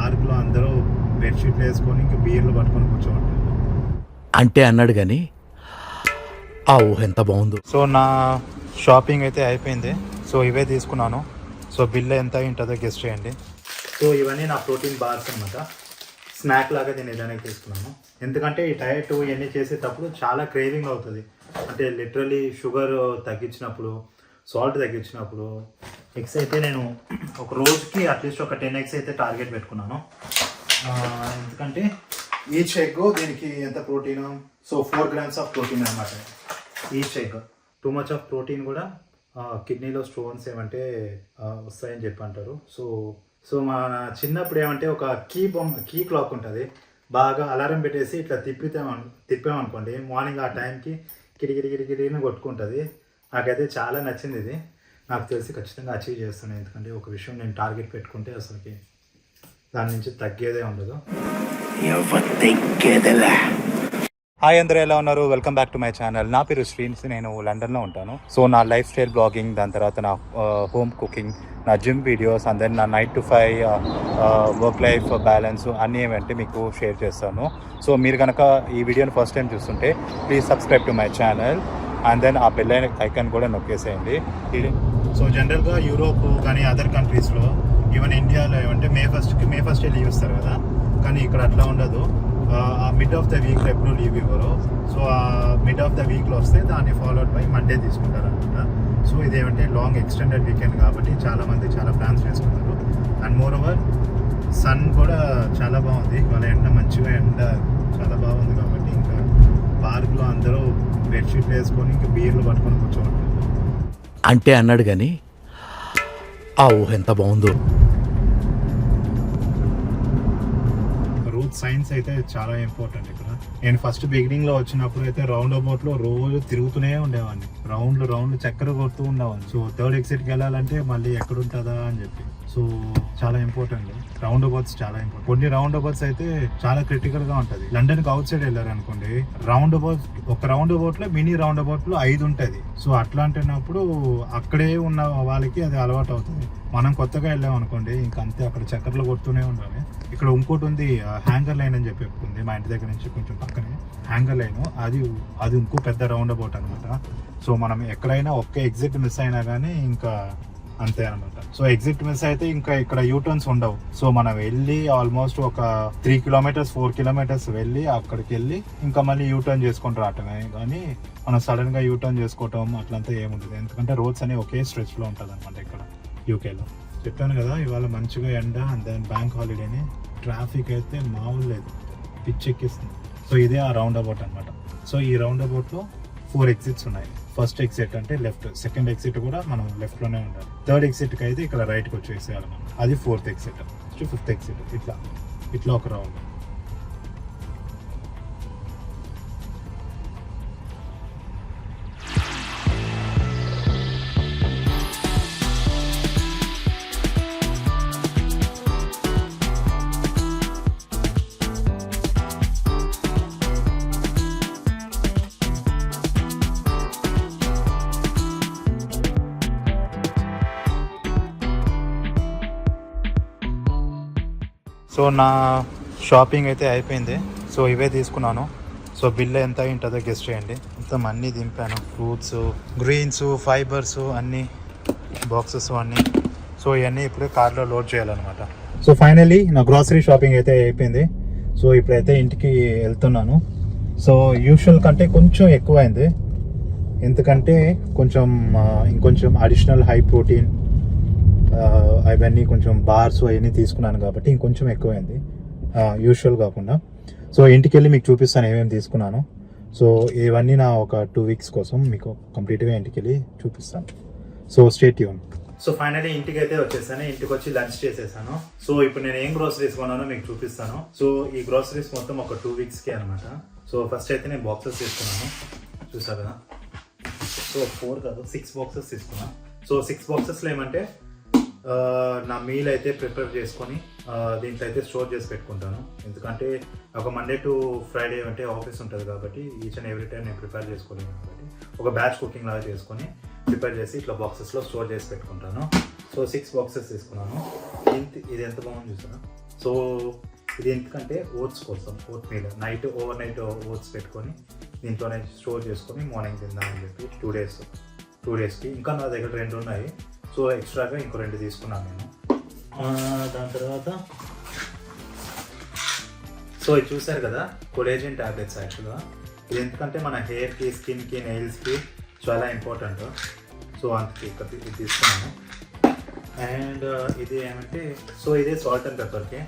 పార్క్లో అందరూ బెడ్షీట్లు వేసుకొని ఇంకా బీర్లు పట్టుకొని కూర్చోంటారు అంటే అన్నాడు కానీ ఆ ఊహ ఎంత బాగుందో. సో నా షాపింగ్ అయితే అయిపోయింది. సో ఇవే తీసుకున్నాను. సో బిల్ ఎంత ఉంటుందో గెస్ట్ చేయండి. సో ఇవన్నీ నా ప్రోటీన్ బార్స్ అనమాట. స్నాక్ లాగా తినేదానికి తీసుకున్నాను. ఎందుకంటే ఈ డయట్ ఇవన్నీ చేసేటప్పుడు చాలా క్రేవింగ్ అవుతుంది. అంటే లిటరలీ షుగర్ తగ్గించినప్పుడు, సాల్ట్ తగ్గించినప్పుడు ఎగ్స్ అయితే నేను ఒక రోజుకి అట్లీస్ట్ ఒక 10 eggs అయితే టార్గెట్ పెట్టుకున్నాను. ఎందుకంటే ఈచ్ ఎగ్ దీనికి ఎంత protein, so 4 grams of protein అనమాట each egg. Too much of protein కూడా కిడ్నీలో స్టోన్స్ ఏమంటే వస్తాయని చెప్పి అంటారు. సో మన చిన్నప్పుడు ఏమంటే ఒక కీ క్లాక్ ఉంటుంది. బాగా అలారం పెట్టేసి ఇట్లా తిప్పామనుకోండి, మార్నింగ్ ఆ టైంకి కిరికిరిని కొట్టుకుంటుంది. నాకైతే చాలా నచ్చింది ఇది. నాకు తెలిసి ఖచ్చితంగా అచీవ్ చేస్తున్నాను. ఎందుకంటే ఒక విషయం నేను టార్గెట్ పెట్టుకుంటే అసలుకి దాని నుంచి తగ్గేదే ఉండదు. హాయ్ అందరూ, ఎలా ఉన్నారు? Welcome back to my channel. నా పేరు శ్రీన్స్, నేను లండన్లో ఉంటాను. సో నా లైఫ్ స్టైల్ బ్లాగింగ్, దాని తర్వాత నా హోమ్ కుకింగ్, నా జిమ్ వీడియోస్, అండ్ దెన్ నా 9 to 5 వర్క్ లైఫ్ బ్యాలెన్స్ అన్నీ ఏమంటే మీకు షేర్ చేస్తాను. సో మీరు కనుక ఈ వీడియోని ఫస్ట్ టైం చూస్తుంటే please subscribe to my channel and then ఆ బెల్ ఐకాన్ కూడా నొక్కేసేయండి. సో జనరల్గా యూరోప్ కానీ అదర్ కంట్రీస్లో, ఈవెన్ ఇండియాలో ఏమంటే మే ఫస్ట్ లీవ్ ఇస్తారు కదా, కానీ ఇక్కడ అట్లా ఉండదు. ఆ మిడ్ ఆఫ్ ద వీక్లో ఎప్పుడు లీవ్ ఇవ్వరు. సో ఆ మిడ్ ఆఫ్ ద వీక్లో వస్తే దాన్ని ఫాలోడ్ బై మండే తీసుకుంటారు అనమాట. సో ఇదేమంటే లాంగ్ ఎక్స్టెండెడ్ వీకెండ్ కాబట్టి చాలామంది చాలా ప్లాన్స్ వేసుకుంటారు. అండ్ మోర్ ఓవర్ సన్ కూడా చాలా బాగుంది. వాళ్ళ ఎండ చాలా బాగుంది కాబట్టి ఇంకా పార్క్లో అందరూ బెడ్షీట్లు వేసుకొని ఇంకా బీర్లు పట్టుకొని కూర్చోంటారు. అంటే అన్నాడు కానీ ఆ ఊహ ఎంత బాగుందో. రూట్ సైన్స్ అయితే చాలా ఇంపార్టెంట్ ఇక్కడ. నేను ఫస్ట్ బిగినింగ్ లో వచ్చినప్పుడు అయితే రౌండ్ అబౌట్ లో రోజు తిరుగుతూనే ఉండేవాడిని. రౌండ్లు చక్కెర కొడుతూ ఉండేవాడిని. సో థర్డ్ ఎగ్జిట్కి వెళ్ళాలంటే మళ్ళీ ఎక్కడ ఉంటుందా అని చెప్పి. సో చాలా ఇంపార్టెంట్ రౌండ్ అబౌట్స్, చాలా ఇంపార్టెంట్. కొన్ని రౌండ్ అబౌట్స్ అయితే చాలా క్రిటికల్ గా ఉంటది. లండన్ కి అవుట్ సైడ్ వెళ్ళారు అనుకోండి, ఒక రౌండ్ అబౌట్ లో మినీ రౌండ్ అబౌట్ లో 5 ఉంటది. సో అట్లాంటినప్పుడు అక్కడే ఉన్న వాళ్ళకి అది అలవాటు అవుతుంది. మనం కొత్తగా వెళ్ళాం అనుకోండి, ఇంకా అంతే, అక్కడ చక్కర్లు కొడుతూనే ఉండాలి. ఇక్కడ ఇంకోటి ఉంది, హ్యాంగర్ లైన్ అని చెప్పి ఉంది మా ఇంటి దగ్గర నుంచి కొంచెం పక్కనే. హ్యాంగర్ లైన్ అది ఇంకో పెద్ద రౌండ్ అబౌట్ అనమాట. సో మనం ఎక్కడైనా ఒక్క ఎగ్జిట్ మిస్ అయినా కానీ ఇంకా అంతే అనమాట. సో ఎగ్జిట్ మిస్ అయితే ఇంకా ఇక్కడ యూటర్న్స్ ఉండవు. సో మనం వెళ్ళి ఆల్మోస్ట్ ఒక 3 kilometers 4 kilometers వెళ్ళి అక్కడికి వెళ్ళి ఇంకా మళ్ళీ యూటర్న్ చేసుకొని రావటమే కానీ మనం సడన్ గా యూటర్న్ చేసుకోవటం అట్లంతా ఏముంటుంది. ఎందుకంటే రోడ్స్ అనేవి ఒకే స్ట్రెచ్ లో ఉంటుంది అనమాట ఇక్కడ యూకేలో. చెప్పాను కదా, ఇవాళ మంచిగా ఎండ అండ్ దెన్ బ్యాంక్ హాలిడేని. ట్రాఫిక్ అయితే మామూలు లేదు, పిచ్చెక్కిస్తుంది. సో ఇదే ఆ రౌండ్ అబౌట్ అనమాట. సో ఈ రౌండ్ అబౌట్ లో 4 exits ఉన్నాయి. ఫస్ట్ ఎగ్జిట్ అంటే లెఫ్ట్, సెకండ్ ఎగ్జిట్ కూడా మనం లెఫ్ట్ లోనే ఉండాలి. థర్డ్ ఎగ్జిట్ కి అయితే ఇక్కడ రైట్ కి వచ్చేసేయాలి మనం. అది 4th exit, 5th exit, ఇట్లా ఒక రౌండ్. సో నా షాపింగ్ అయితే అయిపోయింది. సో ఇవే తీసుకున్నాను. సో బిల్ ఎంత ఉంటుందో గెస్ట్ చేయండి. మొత్తం అన్నీ దింపాను, ఫ్రూట్స్, గ్రీన్స్, ఫైబర్స్, అన్నీ బాక్సెస్ అన్నీ. సో ఇవన్నీ ఇప్పుడు కార్లో లోడ్ చేయాలన్నమాట. సో ఫైనలీ నా గ్రాసరీ షాపింగ్ అయితే అయిపోయింది. సో ఇప్పుడైతే ఇంటికి వెళ్తున్నాను. సో యూజువల్ కంటే కొంచెం ఎక్కువ అయింది, ఎందుకంటే ఇంకొంచెం అడిషనల్ హై ప్రోటీన్ అవన్నీ కొంచెం బార్స్ అవన్నీ తీసుకున్నాను కాబట్టి ఇంకొంచెం ఎక్కువైంది యూజువల్ కాకుండా. సో ఇంటికి వెళ్ళి మీకు చూపిస్తాను ఏమేమి తీసుకున్నాను. సో ఇవన్నీ నా ఒక 2 weeks కోసం మీకు కంప్లీట్గా ఇంటికి వెళ్ళి చూపిస్తాను. So stay tune. So finally ఇంటికి అయితే వచ్చేసాను. ఇంటికి వచ్చి లంచ్ చేసేసాను. సో ఇప్పుడు నేను ఏం గ్రోసరీస్ కొన్నానో మీకు చూపిస్తాను. సో ఈ గ్రోసరీస్ మొత్తం ఒక 2 weeksకి అనమాట. సో ఫస్ట్ అయితే నేను బాక్సెస్ తీసుకున్నాను, చూసా కదా. సో 4 కాదు 6 boxes తీసుకున్నాను. సో 6 boxesలో ఏమంటే నా మీల్ అయితే ప్రిపేర్ చేసుకొని దీంట్లో అయితే స్టోర్ చేసి పెట్టుకుంటాను. ఎందుకంటే ఒక మండే టు ఫ్రైడే అంటే ఆఫీస్ ఉంటుంది కాబట్టి ఈచ్ అండ్ ఎవ్రీ టైం నేను ప్రిపేర్ చేసుకోలేను కాబట్టి ఒక బ్యాచ్ కుకింగ్ లాగా చేసుకొని ప్రిపేర్ చేసి ఇట్లా బాక్సెస్లో స్టోర్ చేసి పెట్టుకుంటాను. సో 6 boxes తీసుకున్నాను. ఇది ఎంత బాగుంది చూసారా. సో ఇది ఎందుకంటే ఓట్స్ కోసం, oatmeal night overnight oats పెట్టుకొని దీంట్లోనే స్టోర్ చేసుకొని మార్నింగ్ తిందామని చెప్పి 2 డేస్కి. ఇంకా నా దగ్గర 2 ఉన్నాయి, సో ఎక్స్ట్రాగా ఇంకో 2 తీసుకున్నాను నేను. దాని తర్వాత సో ఇది చూసారు కదా కొలేజన్ టాబ్లెట్స్. యాక్చువల్గా ఇది ఎందుకంటే మన హెయిర్కి, స్కిన్కి, నెయిల్స్కి చాలా ఇంపార్టెంట్. సో అందుకే ఇది తీసుకున్నాను. అండ్ ఇది ఏమంటే సో ఇదే సాల్ట్ అండ్ పెప్పర్కి.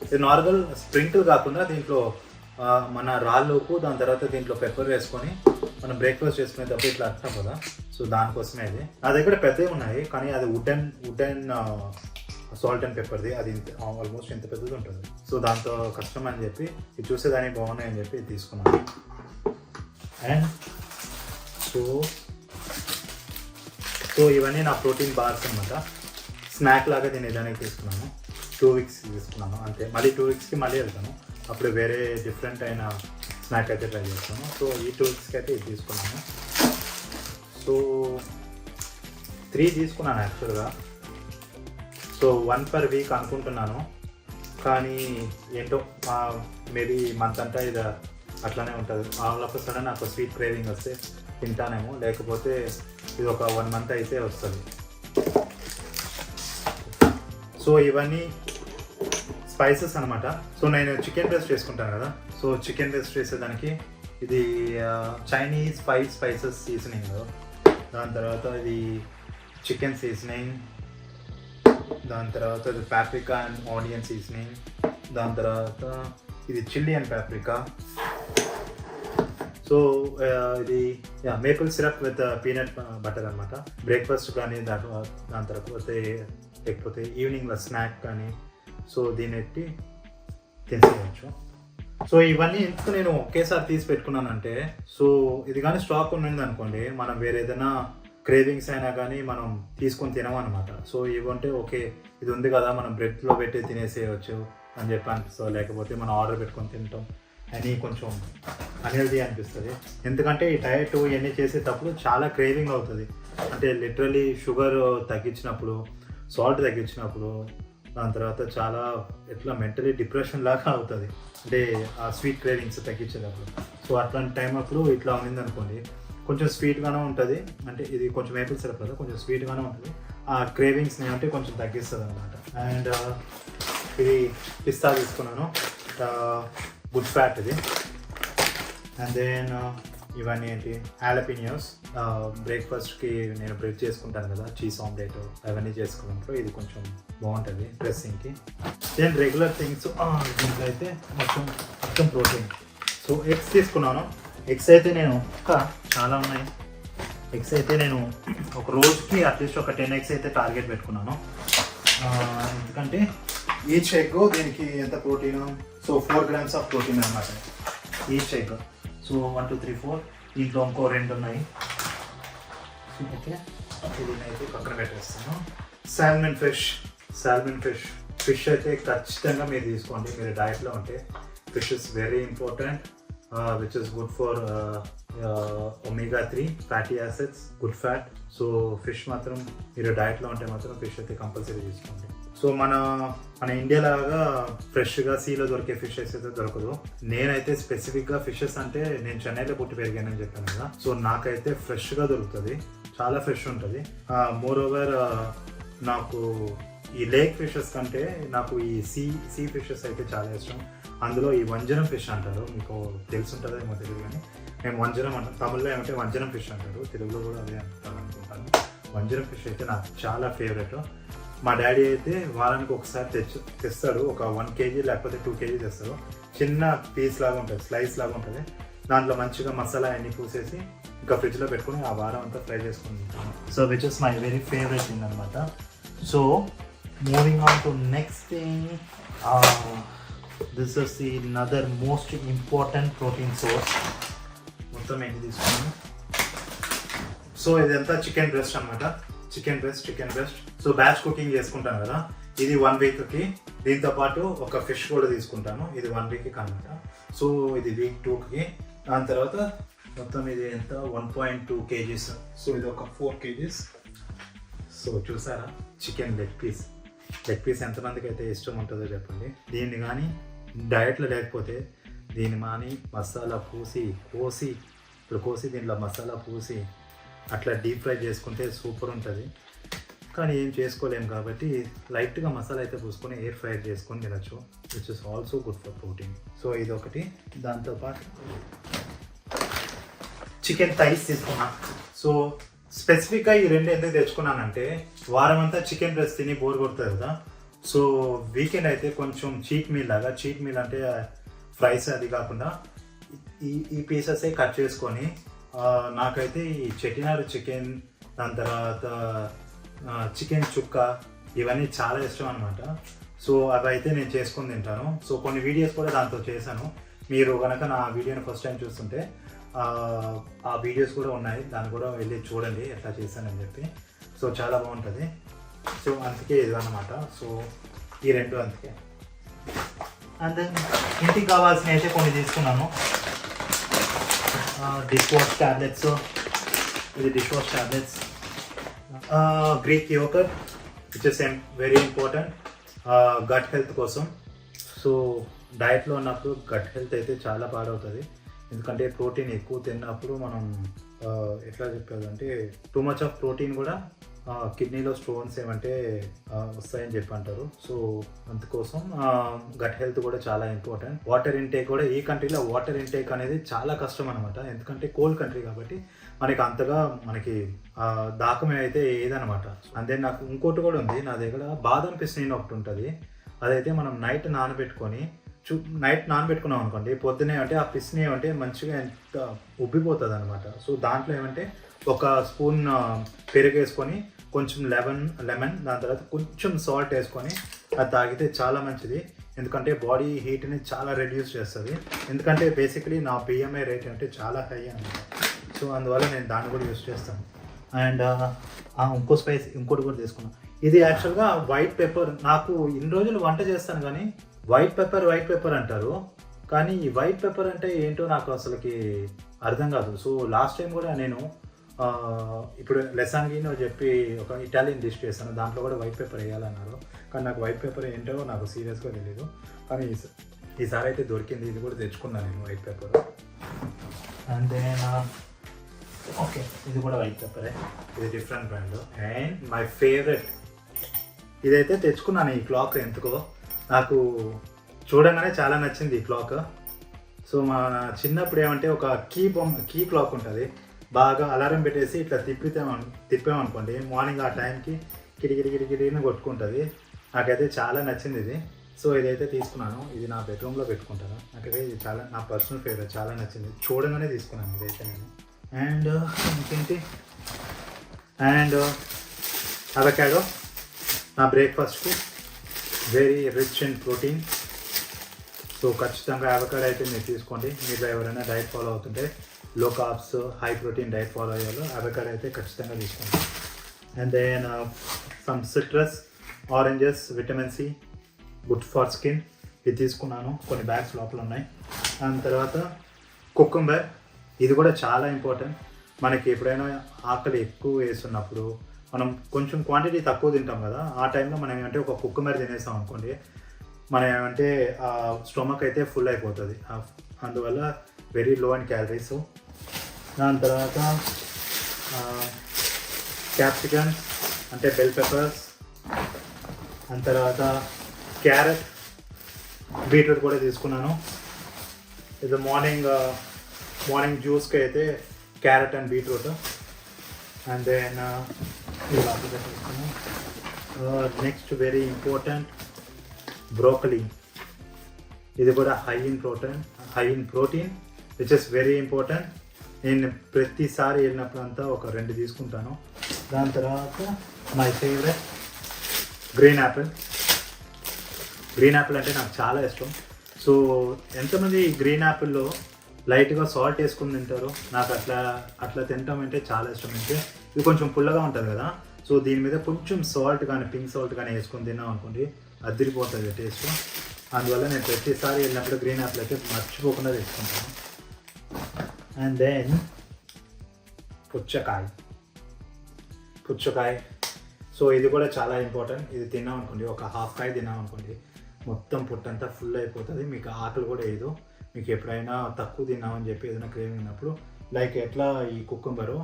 ఇది నార్మల్ స్ప్రింకిల్ కాకుండా దీంట్లో మన రాళ్ళుప్పు, దాని తర్వాత దీంట్లో పెప్పర్ వేసుకొని మనం బ్రేక్ఫాస్ట్ చేసుకునేటప్పుడు ఇట్లా అర్థం కదా. సో దానికోసమే ఇది. నా దగ్గర పెద్దవి ఉన్నాయి, కానీ అది వుడెన్ సాల్ట్ అండ్ పెప్పర్ది. అది ఆల్మోస్ట్ ఇంత పెద్దది ఉంటుంది. సో దాంతో కష్టం అని చెప్పి ఇది చూసేదానికి బాగున్నాయి అని చెప్పి ఇది తీసుకున్నాను. అండ్ సో ఇవన్నీ నా ప్రోటీన్ బార్స్ అనమాట. స్నాక్ లాగా తినేదానికి తీసుకున్నాను. 2 వీక్స్ తీసుకున్నాను అంతే. మళ్ళీ 2 వీక్స్కి మళ్ళీ వెళ్తాను, అప్పుడు వేరే డిఫరెంట్ అయిన స్నాక్ అయితే ట్రై చేస్తాను. సో ఈ 2 వీక్స్కి అయితే ఇది తీసుకున్నాను. సో 3 తీసుకున్నాను యాక్చువల్గా. సో 1 per week అనుకుంటున్నాను, కానీ ఏంటో మేబీ మంత్ అంతా ఇది అట్లానే ఉంటుంది. ఆల్ ఆఫ్ సడన్ నాకు స్వీట్ క్రేవింగ్ వస్తే తింటానేమో, లేకపోతే ఇది ఒక 1 month అయితే వస్తుంది. సో ఇవన్నీ స్పైసెస్ అనమాట. సో నేను చికెన్ బ్రెస్ట్ చేసుకుంటాను కదా. సో చికెన్ బ్రెస్ట్ చేసేదానికి ఇది చైనీస్ 5 spices సీజనింగ్. దాని తర్వాత ఇది చికెన్ సీజనింగ్. దాని తర్వాత ఇది పాప్రికా అండ్ ఆనియన్ సీజనింగ్. దాని తర్వాత ఇది చిల్లీ అండ్ పాప్రికా. సో ఇది maple syrup with peanut butter అనమాట. బ్రేక్ఫాస్ట్ కానీ దాని తర్వాత లేకపోతే ఈవినింగ్లో స్నాక్ కానీ సో దీన్ని ఎట్టి తినేయచ్చు. సో ఇవన్నీ ఎందుకు నేను ఒకేసారి తీసి పెట్టుకున్నానంటే, సో ఇది కానీ స్టాక్ ఉన్నది అనుకోండి, మనం వేరే ఏదైనా క్రేవింగ్స్ అయినా కానీ మనం తీసుకొని తినమన్నమాట. సో ఇవంటే ఓకే ఇది ఉంది కదా మనం బ్రెడ్లో పెట్టి తినేసేయచ్చు అని చెప్పి అనిపిస్తుంది. లేకపోతే మనం ఆర్డర్ పెట్టుకొని తింటాం అని కొంచెం అన్హెల్దీ అనిపిస్తుంది. ఎందుకంటే ఈ డయట్ ఇవన్నీ చేసేటప్పుడు చాలా క్రేవింగ్ అవుతుంది. అంటే లిటరలీ షుగర్ తగ్గించినప్పుడు, సాల్ట్ తగ్గించినప్పుడు, దాని తర్వాత చాలా ఎట్లా మెంటలీ డిప్రెషన్ లాగా అవుతుంది. అంటే ఆ స్వీట్ క్రేవింగ్స్ తగ్గించేటప్పుడు. సో అట్లాంటి టైం అప్పుడు ఇట్లా ఉన్నింది అనుకోండి, కొంచెం స్వీట్గానే ఉంటుంది. అంటే ఇది కొంచెం మేపుల్ సిరప్ కదా, కొంచెం స్వీట్గానే ఉంటుంది. ఆ క్రేవింగ్స్ని అంటే కొంచెం తగ్గిస్తుంది అనమాట. అండ్ ఇది పిస్తా తీసుకున్నాను, గుడ్ ఫ్యాట్ ఇది. అండ్ దెన్ ఇవన్నీ ఏంటి హాలపినియోస్. బ్రేక్ఫాస్ట్కి నేను బ్రెడ్ చేసుకుంటాను కదా, చీజ్ ఆమ్లెట్ అవన్నీ చేసుకున్నప్పుడు ఇది కొంచెం బాగుంటుంది డ్రెస్సింగ్కి. దెన్ రెగ్యులర్ థింగ్స్ దీంట్లో అయితే మొత్తం ప్రోటీన్. సో ఎగ్స్ తీసుకున్నాను. ఎగ్స్ అయితే నేను చాలా ఉన్నాయి. ఎగ్స్ అయితే నేను ఒక రోజుకి అట్లీస్ట్ ఒక 10 eggs అయితే టార్గెట్ పెట్టుకున్నాను. ఎందుకంటే ఈచ్ ఎగ్ దీనికి ఎంత protein, so 4 grams of protein అనమాట ఈచ్ ఎగ్. సో 1 2 3 4 దీంట్లో ఇంకో 2 ఉన్నాయి. ఓకే దీన్ని అయితే పక్కన పెట్టేస్తాను. సాల్మన్ ఫిష్ అయితే ఖచ్చితంగా మీరు తీసుకోండి. మీరు డయట్లో ఉంటే fish is very important, which is good for omega-3 fatty acids, good fat. So fish మాత్రం మీరు డయట్లో ఉంటే మాత్రం ఫిష్ అయితే కంపల్సరీ తీసుకోండి. సో మన ఇండియా లాగా ఫ్రెష్గా సీలో దొరికే ఫిషెస్ అయితే దొరకదు. నేనైతే స్పెసిఫిక్గా ఫిషెస్ అంటే నేను చెన్నైలో పుట్టి పెరిగానని చెప్పాను కదా. సో నాకైతే ఫ్రెష్గా దొరుకుతుంది, చాలా ఫ్రెష్ ఉంటుంది. మోర్ ఓవర్ నాకు ఈ లేక్ ఫిషెస్ కంటే నాకు ఈ సీ ఫిషెస్ అయితే చాలా ఇష్టం. అందులో ఈ వంజనం ఫిష్ అంటారు, మీకు తెలుసుంటుందో ఏమో తెలియదు, కానీ మేము వంజనం అంటాం. తమిళ్లో ఏమంటే వంజనం ఫిష్ అంటారు, తెలుగులో కూడా అదే అంటారు అనుకుంటాను. వంజనం ఫిష్ అయితే నాకు చాలా ఫేవరెట్. మా డాడీ అయితే వారానికి ఒకసారి తెస్తాడు, ఒక 1 kg లేకపోతే 2 kg తెస్తారు. చిన్న పీస్ లాగా ఉంటుంది, స్లైస్ లాగా ఉంటుంది. దాంట్లో మంచిగా మసాలా అన్నీ పూసేసి ఇంకా ఫ్రిడ్జ్లో పెట్టుకుని ఆ వారం అంతా ఫ్రై చేసుకుంటాను. So which is my very favourite thing అనమాట. So moving on to next thing, this is the another most important protein source. మొత్తం ఏంటి తీసుకున్నాను. సో ఇదంతా చికెన్ బ్రెస్ట్ అనమాట. Chicken breast. So batch cooking చేసుకుంటాను కదా, ఇది 1 weekకి. దీంతో పాటు ఒక ఫిష్ కూడా తీసుకుంటాను, ఇది 1 weekకి అనమాట. సో ఇది week 2కి. దాని తర్వాత మొత్తం ఇది ఎంత 1.2 kgs. సో ఇది ఒక 4 kgs. సో చూసారా chicken leg piece leg piece ఎంతమందికి అయితే ఇష్టం ఉంటుందో చెప్పండి. దీన్ని కానీ డయట్లో లేకపోతే దీన్ని మాని మసాలా కోసి దీంట్లో మసాలా పూసి అట్లా డీప్ ఫ్రై చేసుకుంటే సూపర్ ఉంటుంది. కానీ ఏం చేసుకోలేము కాబట్టి లైట్గా మసాలా అయితే పూసుకొని ఎయిర్ ఫ్రై చేసుకొని తినచ్చు, which is also good for protein. So ఇదొకటి. దాంతోపాటు చికెన్ థైస్ తీసుకున్నా. సో స్పెసిఫిక్గా ఈ రెండు ఎందుకు తెచ్చుకున్నానంటే వారం అంతా చికెన్ రైస్ తిని బోర్ కొడుతుంది కదా. సో వీకెండ్ అయితే కొంచెం చీట్ మీల్ అంటే ఫ్రైస్ అది కాకుండా ఈ పీసెసే కట్ చేసుకొని నాకైతే ఈ చెట్టినారు చికెన్, దాని తర్వాత చికెన్ చుక్క ఇవన్నీ చాలా ఇష్టం అనమాట. సో అవి అయితే నేను చేసుకొని తింటాను. సో కొన్ని వీడియోస్ కూడా దాంతో చేశాను. మీరు కనుక నా వీడియోని ఫస్ట్ టైం చూస్తుంటే ఆ వీడియోస్ కూడా ఉన్నాయి, దాన్ని కూడా వెళ్ళి చూడండి ఎట్లా చేశానని చెప్పి. సో చాలా బాగుంటుంది. సో అందుకే ఇది అన్నమాట. సో ఈ రెండు అందుకే. అండ్ దెన్ ఇంటికి కావాల్సినవి అయితే కొన్ని తీసుకున్నాను. డిష్ వాష్ ట్యాబ్లెట్స్, ఇది dish wash tablets, Greek yogurt which is very important gut health కోసం. సో డయట్లో ఉన్నప్పుడు గట్ హెల్త్ అయితే చాలా పాడవుతుంది, ఎందుకంటే ప్రోటీన్ ఎక్కువ తిన్నప్పుడు మనం ఎట్లా చెప్పాలంటే టూ మచ్ ఆఫ్ ప్రోటీన్ కూడా కిడ్నీలో స్టోన్స్ ఏమంటే వస్తాయని చెప్పి అంటారు. సో అందుకోసం గట్ హెల్త్ కూడా చాలా ఇంపార్టెంట్. వాటర్ ఇంటేక్ కూడా ఈ కంట్రీలో వాటర్ ఇంటేక్ అనేది చాలా కష్టం అనమాట, ఎందుకంటే కోల్డ్ కంట్రీ కాబట్టి మనకి అంతగా దాకమే అయితే ఏదనమాట. అంతే నాకు ఇంకోటి కూడా ఉంది నా దగ్గర, బాదం పిస్నీన్ ఒకటి ఉంటుంది. అదైతే మనం నైట్ నానబెట్టుకున్నాం అనుకోండి, పొద్దునే అంటే ఆ పిస్ని ఏమంటే మంచిగా ఎంత ఉబ్బిపోతుంది అనమాట. సో దాంట్లో ఏమంటే ఒక స్పూన్ పెరుగు వేసుకొని కొంచెం లెమన్ దాని తర్వాత కొంచెం సాల్ట్ వేసుకొని అది తాగితే చాలా మంచిది, ఎందుకంటే బాడీ హీట్ని చాలా రెడ్యూస్ చేస్తుంది. ఎందుకంటే బేసిక్లీ నా బిఎంఐ రేట్ అంటే చాలా హై అనమాట. సో అందువల్ల నేను దాన్ని కూడా యూస్ చేస్తాను. అండ్ ఇంకోటి కూడా తీసుకున్నాను. ఇది యాక్చువల్గా వైట్ పెప్పర్. నాకు ఇన్ని రోజులు వంట చేస్తాను కానీ వైట్ పెప్పర్ అంటారు, కానీ ఈ వైట్ పెప్పర్ అంటే ఏంటో నాకు అసలుకి అర్థం కాదు. సో లాస్ట్ టైం కూడా నేను ఇప్పుడు లెసాంగినో చెప్పి ఒక ఇటాలియన్ డిష్ చేస్తాను, దాంట్లో కూడా వైట్ పెప్పర్ వేయాలన్నారు. కానీ నాకు వైట్ పెప్పర్ ఏంటో నాకు సీరియస్గా తెలియదు. కానీ ఈసారి అయితే దొరికింది, ఇది కూడా తెచ్చుకున్నాను నేను white pepper. And then okay, ఇది కూడా వైట్ పెప్పరే, ఇది different brand. And my favourite ఇదైతే తెచ్చుకున్నాను. ఈ క్లాక్ ఎందుకో నాకు చూడంగానే చాలా నచ్చింది ఈ క్లాక్. సో మా చిన్నప్పుడు ఏమంటే ఒక కీ క్లాక్ ఉంటుంది, బాగా అలారం పెట్టేసి ఇట్లా తిప్పామనుకోండి మార్నింగ్ ఆ టైంకి కిరికిరిని కొట్టుకుంటుంది. నాకైతే చాలా నచ్చింది ఇది. సో ఇదైతే తీసుకున్నాను, ఇది నా బెడ్రూమ్లో పెట్టుకుంటాను. నాకైతే ఇది చాలా నా పర్సనల్ ఫేవరెట్, చాలా నచ్చింది, చూడగానే తీసుకున్నాను ఇదైతే నేను. అండ్ ఇంకేంటి, అండ్ అవకాడో నా బ్రేక్ఫాస్ట్కి very rich in protein. So ఖచ్చితంగా అవకాడో అయితే మీరు తీసుకోండి. మీరు ఎవరైనా డైట్ ఫాలో అవుతుంటే low carbs high protein diet follow అయ్యాలో అవకాడో అయితే ఖచ్చితంగా తీసుకోండి. And then some citrus, oranges, vitamin C, good for skin, ఇది తీసుకున్నాను. కొన్ని బ్యాగ్స్ లోపల ఉన్నాయి. దాని తర్వాత కుకుంబర్, ఇది కూడా చాలా ఇంపార్టెంట్. మనకి ఎప్పుడైనా ఆకలి ఎక్కువ వేస్తున్నప్పుడు మనం కొంచెం క్వాంటిటీ తక్కువ తింటాం కదా, ఆ టైంలో మనం ఏమంటే ఒక కుకుంబర్ తినేసాం అనుకోండి, మనం ఏమంటే స్టొమక్ అయితే ఫుల్ అయిపోతుంది. అందువల్ల వెరీ లో అండ్ క్యాలరీస్. దాని తర్వాత క్యాప్సికమ్స్ అంటే బెల్ పెప్పర్స్, దాని తర్వాత క్యారెట్, బీట్రూట్ కూడా తీసుకున్నాను. ఇది మార్నింగ్ జ్యూస్కి అయితే carrot and beetroot. And then next very important broccoli, ఇది కూడా high in protein which is very important. నేను ప్రతిసారి వెళ్ళినప్పుడు అంతా ఒక 2 తీసుకుంటాను. దాని తర్వాత మై ఫేవరెట్ గ్రీన్ యాపిల్ అంటే నాకు చాలా ఇష్టం. సో ఎంతమంది గ్రీన్ యాపిల్లో లైట్గా సాల్ట్ వేసుకుని తింటారు, నాకు అట్లా తింటాం అంటే చాలా ఇష్టం. అంటే ఇది కొంచెం పుల్లగా ఉంటుంది కదా, సో దీని మీద కొంచెం సాల్ట్ కానీ పింక్ సాల్ట్ కానీ వేసుకొని తిన్నాం అనుకోండి, అదిరిపోతుంది టేస్ట్. అందువల్ల నేను ప్రతిసారి వెళ్ళినప్పుడు గ్రీన్ యాపిల్ అయితే మర్చిపోకుండా తీసుకుంటాను. అండ్ దెన్ పుచ్చకాయ. సో ఇది కూడా చాలా ఇంపార్టెంట్. ఇది తిన్నాం అనుకోండి, ఒక హాఫ్ కాయ తిన్నాం అనుకోండి, మొత్తం పొట్టంతా ఫుల్ అయిపోతుంది, మీకు ఆకలి కూడా వేయదు. మీకు ఎప్పుడైనా తక్కువ తిన్నామని చెప్పి ఏదైనా క్రేవింగ్ ఉన్నప్పుడు లైక్ ఎట్లా ఈ కుకుంబరు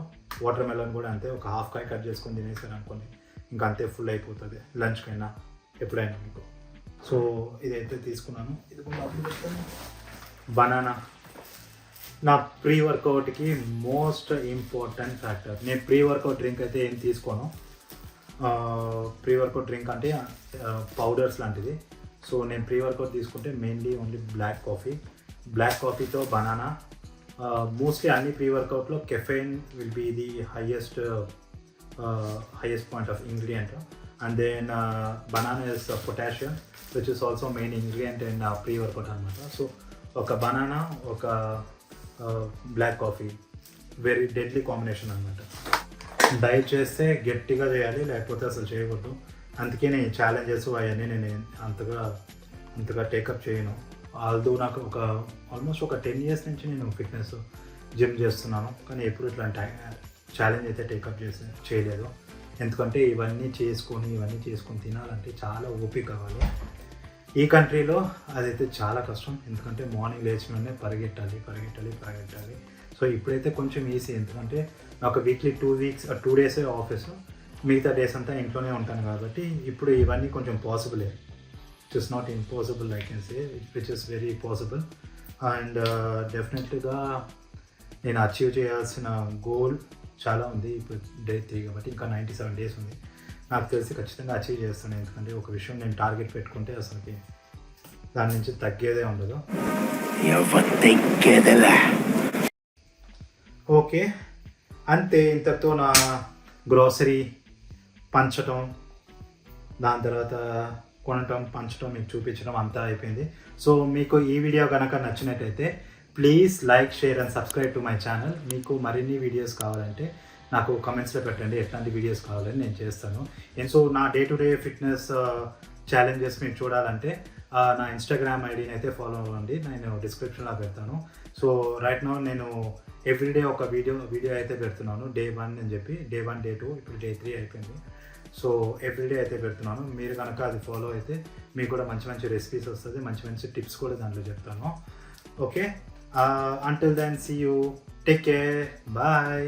వాటర్ మెలన్ కూడా అంతే, ఒక హాఫ్ కాయ కట్ చేసుకొని తినేసారు అనుకోండి, ఇంకా అంతే ఫుల్ అయిపోతుంది లంచ్కైనా ఎప్పుడైనా మీకు. సో ఇదైతే తీసుకున్నాను. ఇది కూడా బనానా నా ప్రీ వర్కౌట్కి మోస్ట్ ఇంపార్టెంట్ ఫ్యాక్టర్. నేను ప్రీ వర్కౌట్ డ్రింక్ అయితే ఏం తీసుకోను. ప్రీ వర్కౌట్ డ్రింక్ అంటే పౌడర్స్ లాంటిది. సో నేను ప్రీ వర్కౌట్ తీసుకుంటే మెయిన్లీ ఓన్లీ బ్లాక్ కాఫీతో బనానా. మోస్ట్లీ అన్ని ప్రీ వర్కౌట్లో caffeine will be the highest point of ingredient, and then banana is potassium which is also main ingredient in pre workout అనమాట. So ఒక banana, ఒక black coffee, very deadly combination అనమాట. Diet చేస్తే గట్టిగా చేయాలి, లేకపోతే అసలు చేయకూడదు. అందుకే నేను ఛాలెంజెస్ అవన్నీ నేను అంతగా టేకప్ చేయను. ఆల్దో నాకు ఆల్మోస్ట్ ఒక 10 years నుంచి నేను ఫిట్నెస్ జిమ్ చేస్తున్నాను, కానీ ఎప్పుడు ఇట్లాంటి ఛాలెంజ్ అయితే టేకప్ చేయలేదు. ఎందుకంటే ఇవన్నీ చేసుకొని తినాలంటే చాలా ఓపిక కావాలి. ఈ కంట్రీలో అదైతే చాలా కష్టం, ఎందుకంటే మార్నింగ్ లేచిననే పరిగెట్టాలి. సో ఇప్పుడైతే కొంచెం ఈజీ, ఎందుకంటే నాకు వీక్లీ 2 days ఆఫీసు, మిగతా డేస్ అంతా ఇంట్లోనే ఉంటాను కాబట్టి ఇప్పుడు ఇవన్నీ కొంచెం పాసిబులే. It is not impossible I can say, which is very possible. And డెఫినెట్లీగా నేను అచీవ్ చేయాల్సిన గోల్ చాలా ఉంది. ఇప్పుడు డే 3 కాబట్టి ఇంకా 97 days ఉంది. నాకు తెలిసి ఖచ్చితంగా అచీవ్ చేస్తాను, ఎందుకంటే ఒక విషయం నేను టార్గెట్ పెట్టుకుంటే అసలుకి దాని నుంచి తగ్గేదే ఉండదు. ఓకే, అంతే. ఇంతతో నా గ్రోసరీ పంచటం, దాని తర్వాత కొనటం, పంచటం, మీకు చూపించడం అంతా అయిపోయింది. సో మీకు ఈ వీడియో కనుక నచ్చినట్టయితే please like, share and subscribe to my channel. మీకు మరిన్ని వీడియోస్ కావాలంటే నాకు కమెంట్స్లో పెట్టండి, ఎట్లాంటి వీడియోస్ కావాలని నేను చేస్తాను. సో నా day to day fitness challenges మీరు చూడాలంటే నా ఇన్స్టాగ్రామ్ ఐడిని అయితే ఫాలో అవ్వండి, నేను డిస్క్రిప్షన్లో పెడతాను. సో రైట్ నౌ నేను ఎవ్రీడే ఒక వీడియో అయితే పెడుతున్నాను. Day 1 అని చెప్పి, Day 1, Day 2, ఇప్పుడు Day 3 అయిపోయింది. సో ఎవ్రీడే అయితే పెడుతున్నాను. మీరు కనుక అది ఫాలో అయితే మీకు కూడా మంచి రెసిపీస్ వస్తుంది, మంచి టిప్స్ కూడా దాంట్లో చెప్తాను. Okay, until then, see you, take care, bye.